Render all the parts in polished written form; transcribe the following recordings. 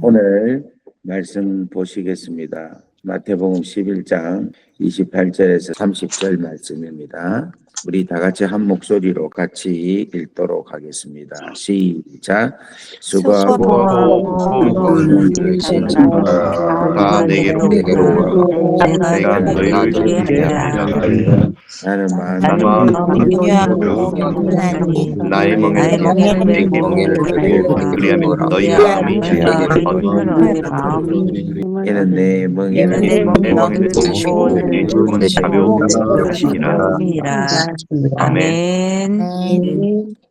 오늘 말씀 보시겠습니다. 마태복음 11장 28절에서 30절 말씀입니다. 우리 다 같이 한 목소리로 같이 읽도록 하겠습니다. 시작. 수고하고 나 내게로 오라. 내가 너희를 지키게 하리라. 나는 나의 멍에는 내게 멍에를 그리하면 너희 마음이 이는 내 멍에는 내 멍에를 드시고 내 주문에 가벼운 것이니라. 아멘.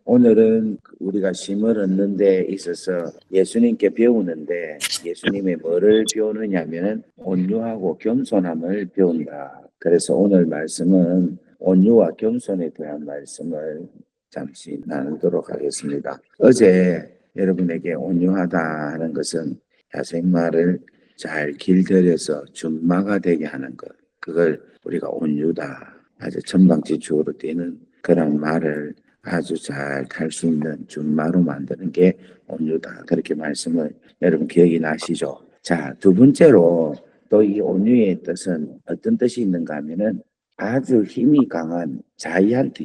오늘은 우리가 쉼을 얻는 데 있어서 예수님께 배우는데 예수님의 뭐를 배우느냐면 온유하고 겸손함을 배운다. 그래서 오늘 말씀은 온유와 겸손에 대한 말씀을 잠시 나누도록 하겠습니다. 어제 여러분에게 온유하다 하는 것은 야생마를 잘 길들여서 준마가 되게 하는 것, 그걸 우리가 온유다, 아주 천방지축으로 뛰는 그런 말을 아주 잘 탈 수 있는 준마로 만드는 게 온유다. 그렇게 말씀을 여러분 기억이 나시죠? 자, 두 번째로 또 이 온유의 뜻은 어떤 뜻이 있는가 하면은 아주 힘이 강한 자이언트,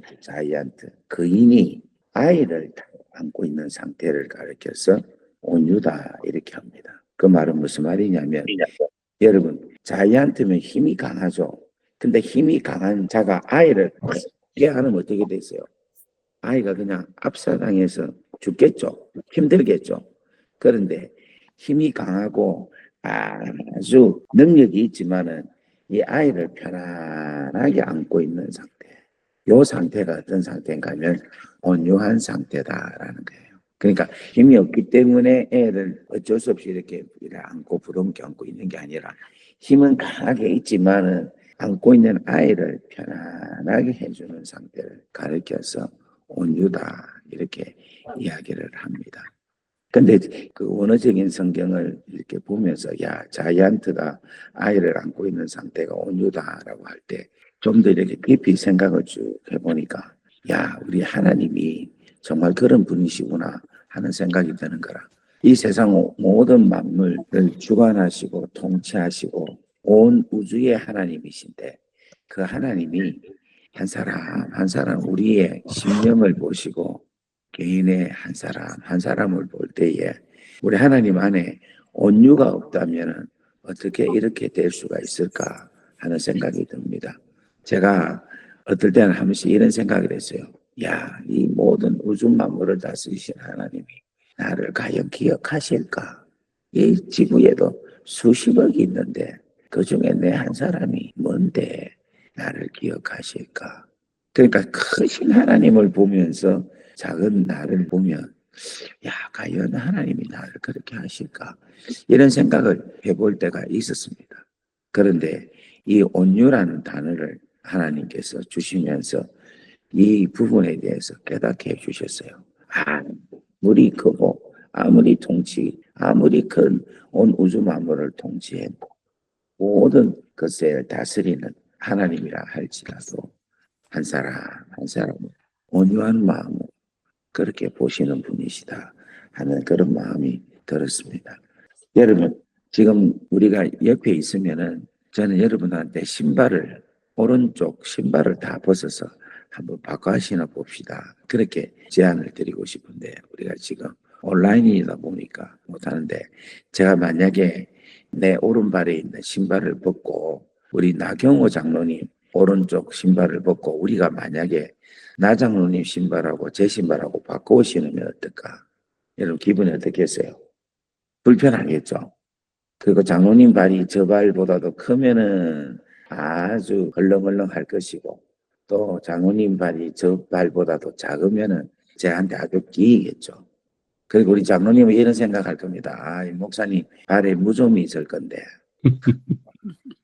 거인이 아이를 안고 있는 상태를 가리켜서 온유다 이렇게 합니다. 그 말은 무슨 말이냐면 여러분 자이언트면 힘이 강하죠. 근데 힘이 강한 자가 아이를 깨하면 어떻게 되세요? 아이가 그냥 압사당해서 죽겠죠. 힘들겠죠. 그런데 힘이 강하고 아주 능력이 있지만은 이 아이를 편안하게 안고 있는 상태. 이 상태가 어떤 상태인가 하면 온유한 상태다라는 거예요. 그러니까 힘이 없기 때문에 애를 어쩔 수 없이 이렇게 안고 부름켜 안고 있는 게 아니라 힘은 강하게 있지만은 안고 있는 아이를 편안하게 해주는 상태를 가르쳐서 온유다 이렇게 이야기를 합니다. 근데 그 원어적인 성경을 이렇게 보면서 자이언트가 아이를 안고 있는 상태가 온유다라고 할 때 좀 더 이렇게 깊이 생각을 쭉 해보니까 우리 하나님이 정말 그런 분이시구나 하는 생각이 드는 거라. 이 세상 모든 만물을 주관하시고 통치하시고 온 우주의 하나님이신데 그 하나님이 한 사람 한 사람 우리의 심령을 보시고 개인의 한 사람 한 사람을 볼 때에 우리 하나님 안에 온유가 없다면 어떻게 이렇게 될 수가 있을까 하는 생각이 듭니다. 제가 어떨 때는 한 번씩 이런 생각을 했어요. 이 모든 우주 만물을 다스리신 하나님이 나를 과연 기억하실까? 이 지구에도 수십억이 있는데 그중에 내 한 사람이 뭔데 나를 기억하실까? 그러니까 크신 하나님을 보면서 작은 나를 보면 과연 하나님이 나를 그렇게 하실까? 이런 생각을 해볼 때가 있었습니다. 그런데 이 온유라는 단어를 하나님께서 주시면서 이 부분에 대해서 깨닫게 해주셨어요. 아무리 크고 아무리 큰 온 우주 만물을 통치해도 모든 것을 다스리는 하나님이라 할지라도 한 사람 한 사람을 온유한 마음으로 그렇게 보시는 분이시다 하는 그런 마음이 들었습니다. 여러분 지금 우리가 옆에 있으면은 저는 여러분한테 오른쪽 신발을 다 벗어서 한번 바꿔 신어 봅시다. 그렇게 제안을 드리고 싶은데 우리가 지금 온라인이다 보니까 못하는데 제가 만약에 내 오른발에 있는 신발을 벗고 우리 나경호 장로님 오른쪽 신발을 벗고 우리가 만약에 나 장로님 신발하고 제 신발하고 바꾸어 신으면 어떨까? 여러분 기분이 어떻겠어요? 불편하겠죠? 그리고 장로님 발이 저 발보다도 크면은 아주 헐렁헐렁할 것이고 또 장로님 발이 저 발보다도 작으면은 제한테 아주 끼이겠죠. 그리고 우리 장로님은 이런 생각할 겁니다. 이 목사님 발에 무좀이 있을 건데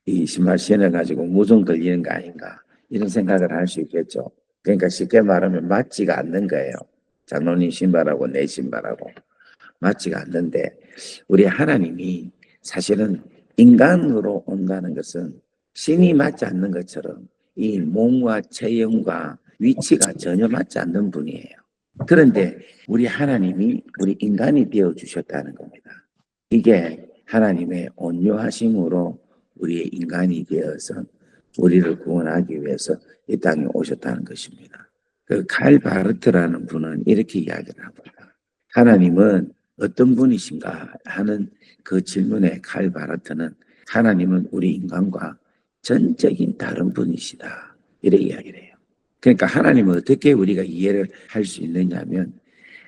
이 신발 신어가지고 무좀 걸리는 거 아닌가 이런 생각을 할 수 있겠죠. 그러니까 쉽게 말하면 맞지가 않는 거예요. 장로님 신발하고 내 신발하고 맞지가 않는데 우리 하나님이 사실은 인간으로 온다는 것은 신이 맞지 않는 것처럼 이 몸과 체형과 위치가 전혀 맞지 않는 분이에요. 그런데 우리 하나님이 우리 인간이 되어 주셨다는 겁니다. 이게 하나님의 온유하심으로 우리의 인간이 되어서 우리를 구원하기 위해서 이 땅에 오셨다는 것입니다. 그 칼 바르트라는 분은 이렇게 이야기를 합니다. 하나님은 어떤 분이신가 하는 그 질문에 칼 바르트는 하나님은 우리 인간과 전적인 다른 분이시다, 이렇게 이야기를 해요. 그러니까 하나님은 어떻게 우리가 이해를 할 수 있느냐면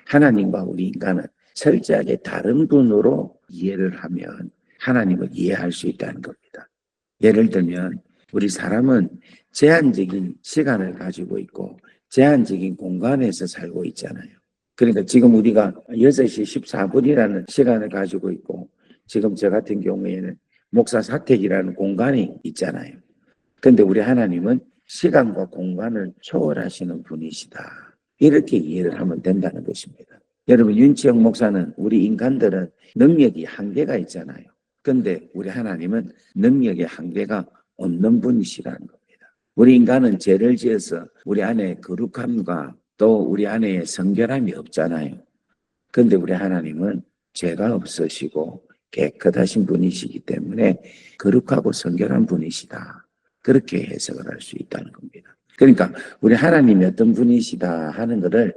하나님과 우리 인간은 철저하게 다른 분으로 이해를 하면 하나님을 이해할 수 있다는 겁니다. 예를 들면 우리 사람은 제한적인 시간을 가지고 있고 제한적인 공간에서 살고 있잖아요. 그러니까 지금 우리가 6시 14분이라는 시간을 가지고 있고 지금 저 같은 경우에는 목사 사택이라는 공간이 있잖아요. 그런데 우리 하나님은 시간과 공간을 초월하시는 분이시다, 이렇게 이해를 하면 된다는 것입니다. 여러분, 윤치영 목사는 우리 인간들은 능력이 한계가 있잖아요. 그런데 우리 하나님은 능력의 한계가 없는 분이시라는 겁니다. 우리 인간은 죄를 지어서 우리 안에 거룩함과 또 우리 안에 성결함이 없잖아요. 그런데 우리 하나님은 죄가 없으시고 깨끗하신 분이시기 때문에 거룩하고 성결한 분이시다, 그렇게 해석을 할 수 있다는 겁니다. 그러니까 우리 하나님이 어떤 분이시다 하는 것을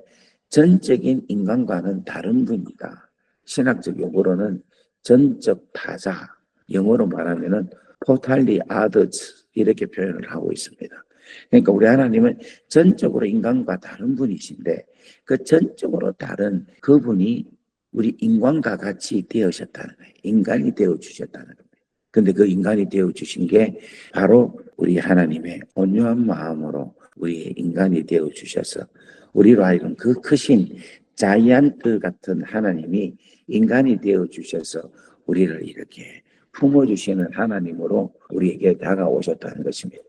전적인 인간과는 다른 분이다, 신학적 용어로는 전적 타자, 영어로 말하면은 totally others, 이렇게 표현을 하고 있습니다. 그러니까 우리 하나님은 전적으로 인간과 다른 분이신데 그 전적으로 다른 그분이 우리 인간과 같이 되어셨다는 거예요. 인간이 되어주셨다는 겁니다. 근데 그 인간이 되어주신 게 바로 우리 하나님의 온유한 마음으로 우리의 인간이 되어주셔서 우리로 하여금 그 크신 자이언트 같은 하나님이 인간이 되어주셔서 우리를 이렇게 품어주시는 하나님으로 우리에게 다가오셨다는 것입니다.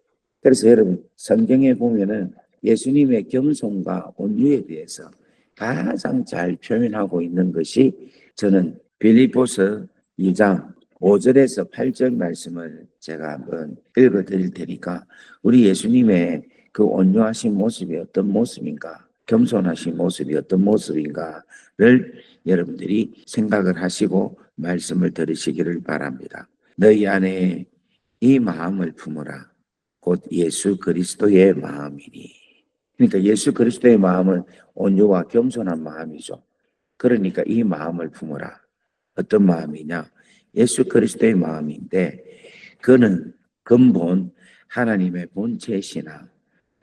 그래서 여러분, 성경에 보면은 예수님의 겸손과 온유에 대해서 가장 잘 표현하고 있는 것이, 저는 빌립보서 2장 5절에서 8절 말씀을 제가 한번 읽어 드릴 테니까 우리 예수님의 그 온유하신 모습이 어떤 모습인가, 겸손하신 모습이 어떤 모습인가를 여러분들이 생각을 하시고 말씀을 들으시기를 바랍니다. 너희 안에 이 마음을 품으라. 곧 예수 그리스도의 마음이니. 그러니까 예수 그리스도의 마음은 온유와 겸손한 마음이죠. 그러니까 이 마음을 품으라. 어떤 마음이냐? 예수 그리스도의 마음인데 그는 근본 하나님의 본체시나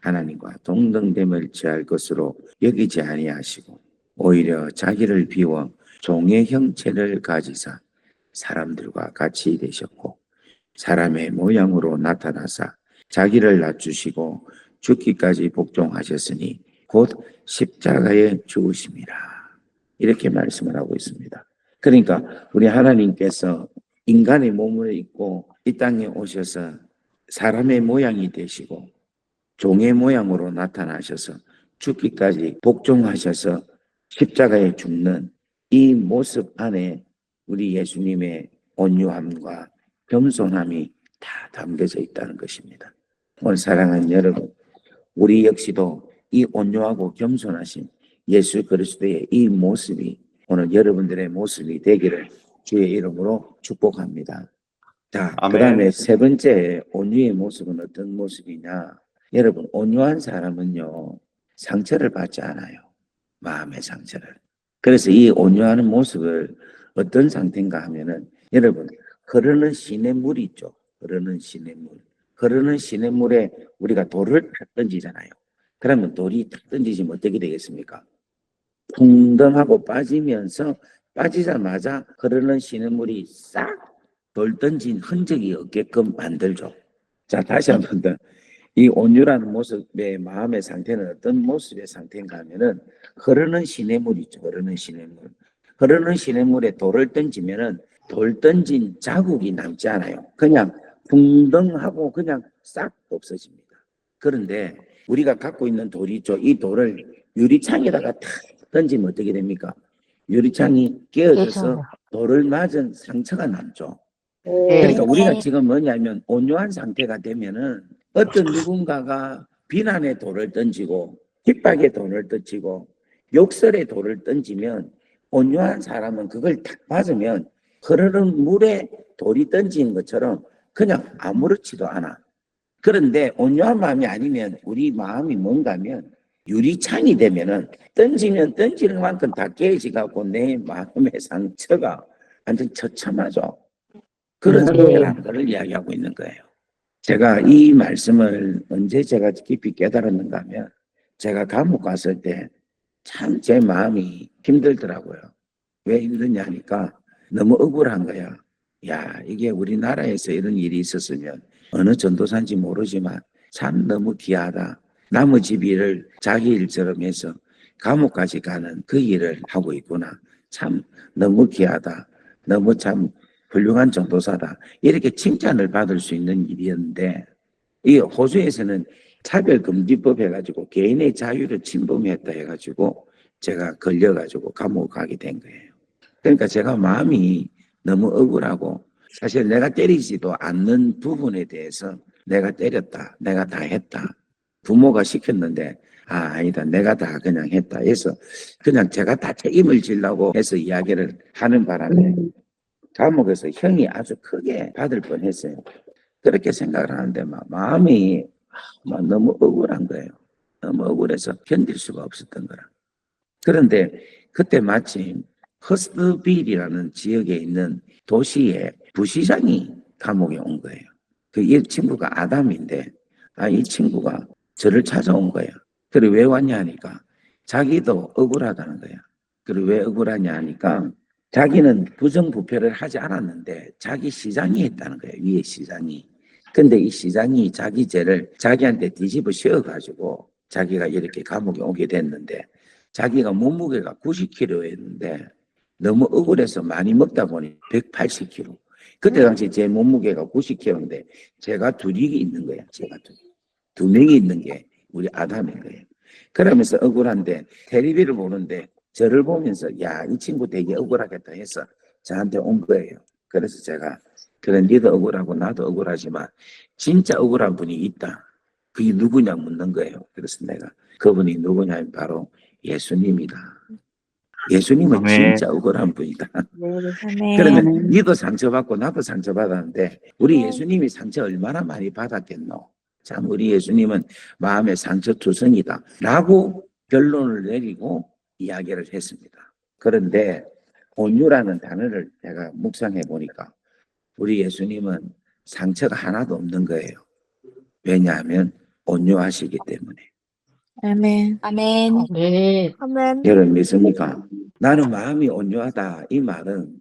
하나님과 동등됨을 취할 것으로 여기지 아니하시고 오히려 자기를 비워 종의 형체를 가지사 사람들과 같이 되셨고 사람의 모양으로 나타나사 자기를 낮추시고 죽기까지 복종하셨으니 곧 십자가에 죽으심이라, 이렇게 말씀을 하고 있습니다. 그러니까 우리 하나님께서 인간의 몸을 입고 이 땅에 오셔서 사람의 모양이 되시고 종의 모양으로 나타나셔서 죽기까지 복종하셔서 십자가에 죽는 이 모습 안에 우리 예수님의 온유함과 겸손함이 다 담겨져 있다는 것입니다. 오늘 사랑하는 여러분, 우리 역시도 이 온유하고 겸손하신 예수 그리스도의 이 모습이 오늘 여러분들의 모습이 되기를 주의 이름으로 축복합니다. 자, 그 다음에 세 번째 온유의 모습은 어떤 모습이냐? 여러분, 온유한 사람은요, 상처를 받지 않아요. 마음의 상처를. 그래서 이 온유하는 모습을 어떤 상태인가 하면은, 여러분, 흐르는 시냇물이 있죠. 흐르는 시냇물. 흐르는 시냇물에 우리가 돌을 탁 던지잖아요. 그러면 돌이 탁 던지시면 어떻게 되겠습니까? 풍덩하고 빠지면서 빠지자마자 흐르는 시냇물이 싹 돌 던진 흔적이 없게끔 만들죠. 자, 다시 한 번 더. 이 온유라는 모습의 마음의 상태는 어떤 모습의 상태인가 하면은 흐르는 시냇물 있죠. 흐르는 시냇물. 흐르는 시냇물에 돌을 던지면은 돌 던진 자국이 남지 않아요. 그냥 풍덩하고 그냥 싹 없어집니다. 그런데 우리가 갖고 있는 돌이 있죠. 이 돌을 유리창에다가 탁 던지면 어떻게 됩니까? 유리창이 깨어져서 돌을 맞은 상처가 남죠. 그러니까 우리가 지금 뭐냐면 온유한 상태가 되면은 어떤 누군가가 비난의 돌을 던지고 핍박의 돌을 던지고 욕설의 돌을 던지면 온유한 사람은 그걸 탁 맞으면 흐르는 물에 돌이 던지는 것처럼 그냥 아무렇지도 않아. 그런데 온유한 마음이 아니면 우리 마음이 뭔가면 유리창이 되면은 던지면 던지는 만큼 다 깨지갖고 내 마음의 상처가 완전 처참하죠. 그런 상태라는 것을 이야기하고 있는 거예요. 제가 이 말씀을 언제 제가 깊이 깨달았는가 하면 제가 감옥 갔을 때 참 제 마음이 힘들더라고요. 왜 힘드냐 하니까 너무 억울한 거야. 야, 이게 우리나라에서 이런 일이 있었으면 어느 전도사인지 모르지만 참 너무 귀하다. 나머지 집 일을 자기 일처럼 해서 감옥까지 가는 그 일을 하고 있구나. 참 너무 귀하다. 너무 참 훌륭한 전도사다. 이렇게 칭찬을 받을 수 있는 일이었는데 이 호주에서는 차별금지법 해가지고 개인의 자유를 침범했다 해가지고 제가 걸려가지고 감옥 가게 된 거예요. 그러니까 제가 마음이 너무 억울하고 사실 내가 때리지도 않는 부분에 대해서 내가 때렸다. 내가 다 했다. 부모가 시켰는데 아니다. 내가 다 그냥 했다 해서 그냥 제가 다 책임을 지려고 해서 이야기를 하는 바람에 감옥에서 형이 아주 크게 받을 뻔했어요. 그렇게 생각을 하는데 마음이 너무 억울한 거예요. 너무 억울해서 견딜 수가 없었던 거라. 그런데 그때 마침 허스트빌이라는 지역에 있는 도시의 부시장이 감옥에 온 거예요. 이 친구가 아담인데 이 친구가 저를 찾아온 거예요. 그리고 왜 왔냐 하니까 자기도 억울하다는 거야. 그리고 왜 억울하냐 하니까 자기는 부정부패를 하지 않았는데 자기 시장이 했다는 거예요. 위에 시장이. 근데 이 시장이 자기 죄를 자기한테 뒤집어 씌워가지고 자기가 이렇게 감옥에 오게 됐는데 자기가 몸무게가 90kg였는데 너무 억울해서 많이 먹다 보니 180kg. 그때 당시 제 몸무게가 90kg인데 제가 둘이 있는 거야. 제가 두 명이 있는 게 우리 아담인 거예요. 그러면서 억울한데 텔레비를 보는데 저를 보면서 야, 이 친구 되게 억울하겠다 해서 저한테 온 거예요. 그래서 제가 그래 니도 억울하고 나도 억울하지만 진짜 억울한 분이 있다. 그게 누구냐 묻는 거예요. 그래서 내가 그분이 누구냐면 바로 예수님이다. 예수님은 아멘. 진짜 억울한 분이다. 그러면 니도 상처받고 나도 상처받았는데 우리 예수님이 상처 얼마나 많이 받았겠노. 참 우리 예수님은 마음의 상처투성이다 라고 결론을 내리고 이야기를 했습니다. 그런데 온유라는 단어를 제가 묵상해 보니까 우리 예수님은 상처가 하나도 없는 거예요. 왜냐하면 온유하시기 때문에. 아멘. 아멘. 네. 아멘. 여러분 믿습니까? 나는 마음이 온유하다. 이 말은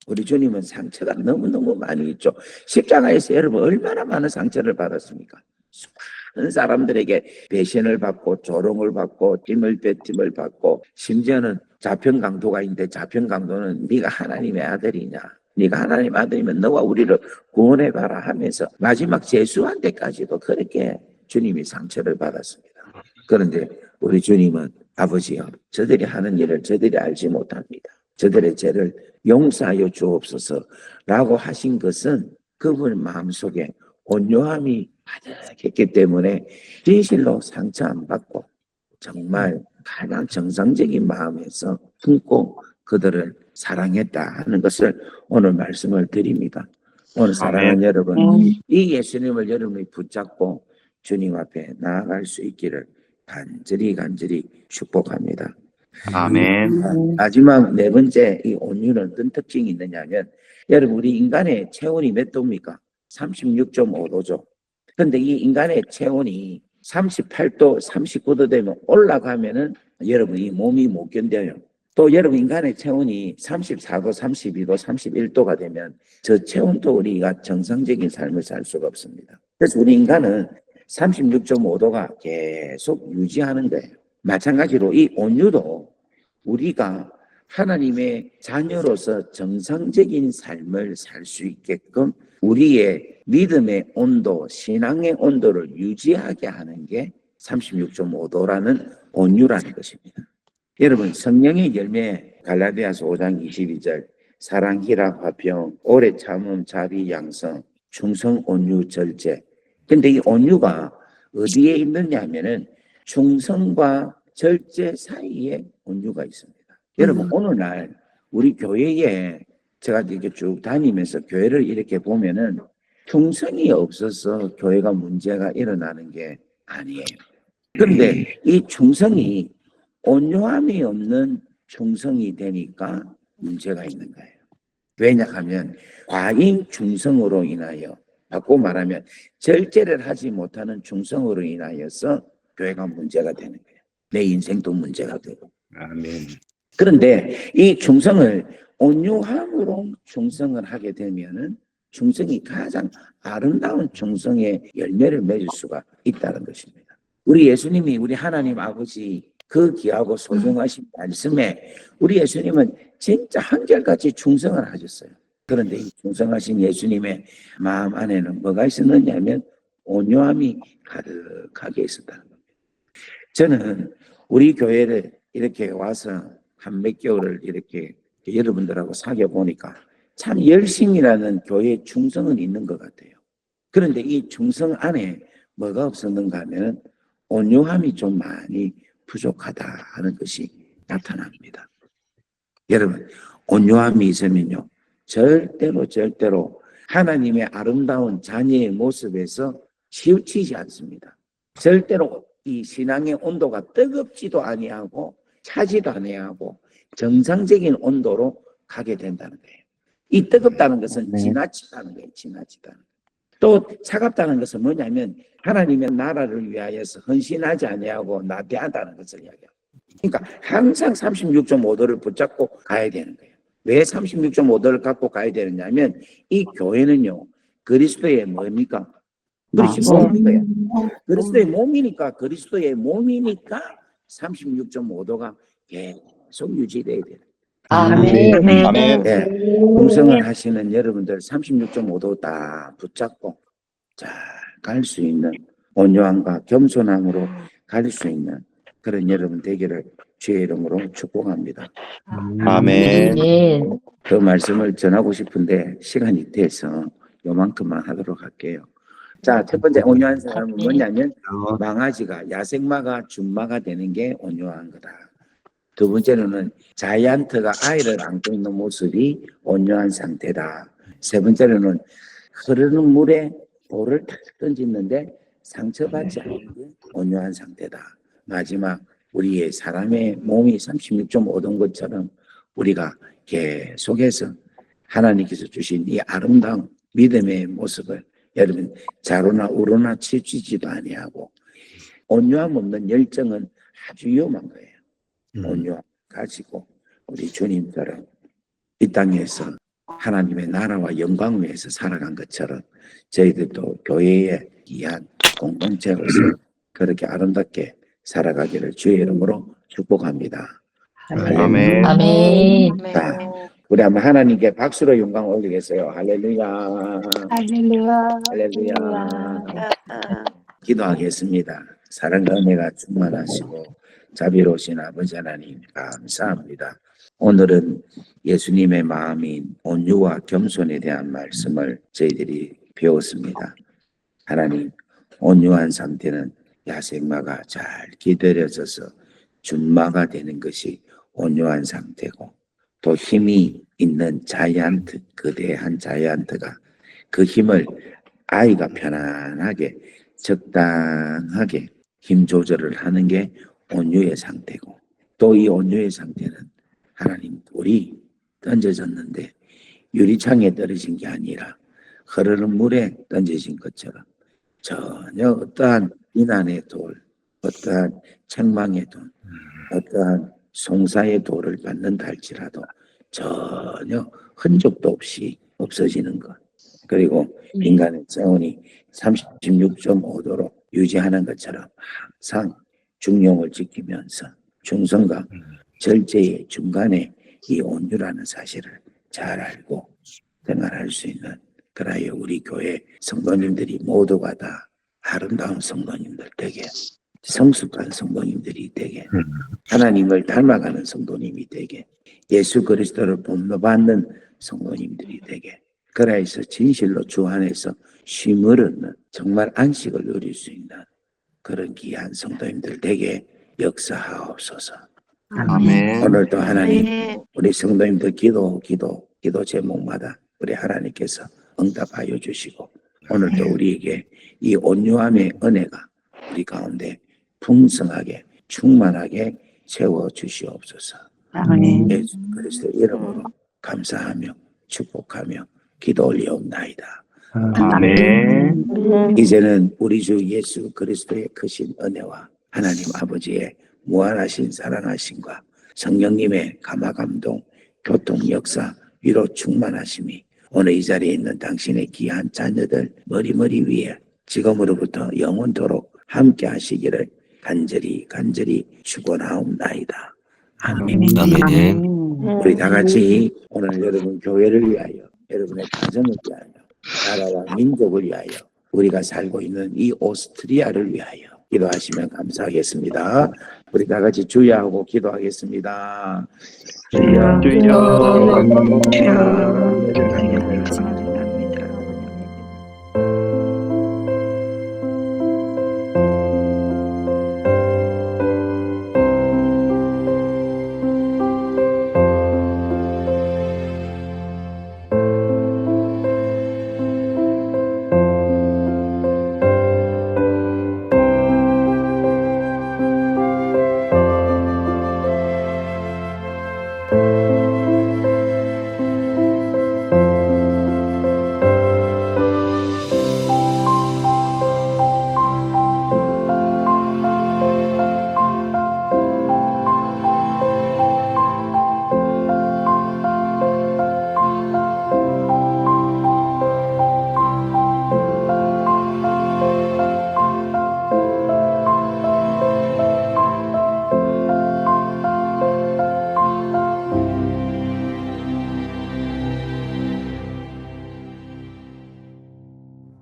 우리 주님은 상처가 너무너무 많이 있죠. 십자가에서 여러분 얼마나 많은 상처를 받았습니까? 수많은 사람들에게 배신을 받고 조롱을 받고 찜을 받고 심지어는 자평 강도가 있는데 자평 강도는 네가 하나님의 아들이냐? 네가 하나님 아들이면 너와 우리를 구원해봐라 하면서 마지막 재수한 데까지도 그렇게 주님이 상처를 받았습니다. 그런데 우리 주님은 아버지여 저들이 하는 일을 저들이 알지 못합니다. 저들의 죄를 용서하여 주옵소서 라고 하신 것은 그분 마음속에 온유함이 가득했기 때문에 진실로 상처 안 받고 정말 가장 정상적인 마음에서 품고 그들을 사랑했다 하는 것을 오늘 말씀을 드립니다. 오늘 사랑하는 여러분, 이 예수님을 여러분이 붙잡고 주님 앞에 나아갈 수 있기를 간절히 축복합니다. 아멘. 마지막 네 번째 이 온유는 어떤 특징이 있느냐면 여러분 우리 인간의 체온이 몇 도입니까? 36.5도죠. 그런데 이 인간의 체온이 38도, 39도 되면 올라가면은 여러분 이 몸이 못 견뎌요. 또 여러분 인간의 체온이 34도, 32도, 31도가 되면 저 체온도 우리가 정상적인 삶을 살 수가 없습니다. 그래서 우리 인간은 36.5도가 계속 유지하는 거예요. 마찬가지로 이 온유도 우리가 하나님의 자녀로서 정상적인 삶을 살 수 있게끔 우리의 믿음의 온도, 신앙의 온도를 유지하게 하는 게 36.5도라는 온유라는 것입니다. 여러분 성령의 열매 갈라디아서 5장 22절 사랑, 희락, 화평, 오래 참음, 자비, 양성, 충성, 온유, 절제. 근데 이 온유가 어디에 있느냐 하면은 충성과 절제 사이에 온유가 있습니다. 여러분 오늘날 우리 교회에 제가 이렇게 쭉 다니면서 교회를 이렇게 보면은 충성이 없어서 교회가 문제가 일어나는 게 아니에요. 그런데 이 충성이 온유함이 없는 충성이 되니까 문제가 있는 거예요. 왜냐하면 과잉 충성으로 인하여, 바꿔 말하면 절제를 하지 못하는 충성으로 인하여서 교회가 문제가 되는 거예요. 내 인생도 문제가 되고. 아멘. 그런데 이 충성을 온유함으로 충성을 하게 되면은 충성이 가장 아름다운 충성의 열매를 맺을 수가 있다는 것입니다. 우리 예수님이 우리 하나님 아버지 그 귀하고 소중하신 말씀에 우리 예수님은 진짜 한결같이 충성을 하셨어요. 그런데 이 충성하신 예수님의 마음 안에는 뭐가 있었느냐면 온유함이 가득하게 있었다는 겁니다. 저는 우리 교회를 이렇게 와서 한 몇 개월을 이렇게 여러분들하고 사귀어 보니까 참 열심이라는 교회의 충성은 있는 것 같아요. 그런데 이 충성 안에 뭐가 없었는가 하면 온유함이 좀 많이 부족하다 하는 것이 나타납니다. 여러분, 온유함이 있으면요, 절대로 하나님의 아름다운 자녀의 모습에서 치우치지 않습니다. 절대로 이 신앙의 온도가 뜨겁지도 아니하고 차지도 아니하고 정상적인 온도로 가게 된다는 거예요. 이 뜨겁다는 것은 지나치다는 거예요. 지나치다는 거예요. 또 차갑다는 것은 뭐냐면 하나님의 나라를 위하여서 헌신하지 아니하고 나태하다는 것을 이야기해요. 그러니까 항상 36.5도를 붙잡고 가야 되는 거예요. 왜 36.5도를 갖고 가야 되느냐면 이 교회는요, 그리스도의 뭡니까? 그리스도의 몸이에요. 그리스도의 몸이니까 36.5도가 계속 유지돼야 돼요. 아멘. 아멘. 네, 충성을 하시는 여러분들 36.5도 딱 붙잡고 잘 갈 수 있는 온유함과 겸손함으로 갈 수 있는 그런 여러분 되기를 주의 이름으로 축복합니다. 아멘. 그 말씀을 전하고 싶은데 시간이 돼서 요만큼만 하도록 할게요. 자, 첫 번째 온유한 사람은 뭐냐면 망아지가 야생마가 준마가 되는 게 온유한 거다. 두 번째로는 자이언트가 아이를 안고 있는 모습이 온유한 상태다. 세 번째로는 흐르는 물에 돌을 탁 던지는데 상처받지 않는 게 온유한 상태다. 마지막 우리의 사람의 몸이 36.5도인 것처럼 우리가 계속해서 하나님께서 주신 이 아름다운 믿음의 모습을 여러분 자로나 우로나 치우치지도 아니하고 온유함 없는 열정은 아주 위험한 거예요. 온유함 가지고 우리 주님처럼 이 땅에서 하나님의 나라와 영광을 위해서 살아간 것처럼 저희들도 교회의 귀한 공동체로서 그렇게 아름답게 살아가기를 주의 이름으로 축복합니다. 아멘. 아멘. 자, 우리 한번 하나님께 박수로 영광 올리겠어요. 할렐루야. 할렐루야. 기도하겠습니다. 사랑과 은혜가 충만하시고 자비로우신 아버지 하나님 감사합니다. 오늘은 예수님의 마음인 온유와 겸손에 대한 말씀을 저희들이 배웠습니다. 하나님, 온유한 상태는 야생마가 잘 기다려져서 준마가 되는 것이 온유한 상태고, 또 힘이 있는 자이언트, 거대한 자이언트가 그 힘을 아이가 편안하게 적당하게 힘 조절을 하는 게 온유의 상태고, 또 이 온유의 상태는 하나님 돌이 던져졌는데 유리창에 떨어진 게 아니라 흐르는 물에 던져진 것처럼 전혀 어떠한 비난의 돌, 어떠한 책망의 돌, 어떠한 송사의 돌을 받는다 할지라도 전혀 흔적도 없이 없어지는 것. 그리고 인간의 체온이 36.5도로 유지하는 것처럼 항상 중용을 지키면서 충성과 절제의 중간에 이 온유라는 사실을 잘 알고 생활할 수 있는 그라여 우리 교회 성도님들이 모두가 다 아름다운 성도님들 되게 성숙한 성도님들이 되게 하나님을 닮아가는 성도님이 되게 예수 그리스도를 본받는 성도님들이 되게 그래서 진실로 주 안에서 쉼을 얻는 정말 안식을 누릴 수 있는 그런 귀한 성도님들 되게 역사하옵소서. 아멘. 오늘도 하나님 우리 성도님들 기도 기도 제목마다 우리 하나님께서 응답하여 주시고 오늘도 우리에게 이 온유함의 은혜가 우리 가운데 풍성하게 충만하게 채워 주시옵소서. 아멘. 예수 그리스도의 이름으로 감사하며 축복하며 기도 올리옵나이다. 아멘. 이제는 우리 주 예수 그리스도의 크신 은혜와 하나님 아버지의 무한하신 사랑하심과 성령님의 감화감동 교통 역사 위로 충만하심이 오늘 이 자리에 있는 당신의 귀한 자녀들 머리머리 위에 지금으로부터 영원토록 함께 하시기를 간절히 축원하옵나이다. 아멘. 아멘. 우리 다 같이 오늘 여러분 교회를 위하여 여러분의 가정을 위하여 나라와 민족을 위하여 우리가 살고 있는 이 오스트리아를 위하여 기도하시면 감사하겠습니다. 우리 다 같이 주야하고 기도하겠습니다. 주여. 주여. 주여.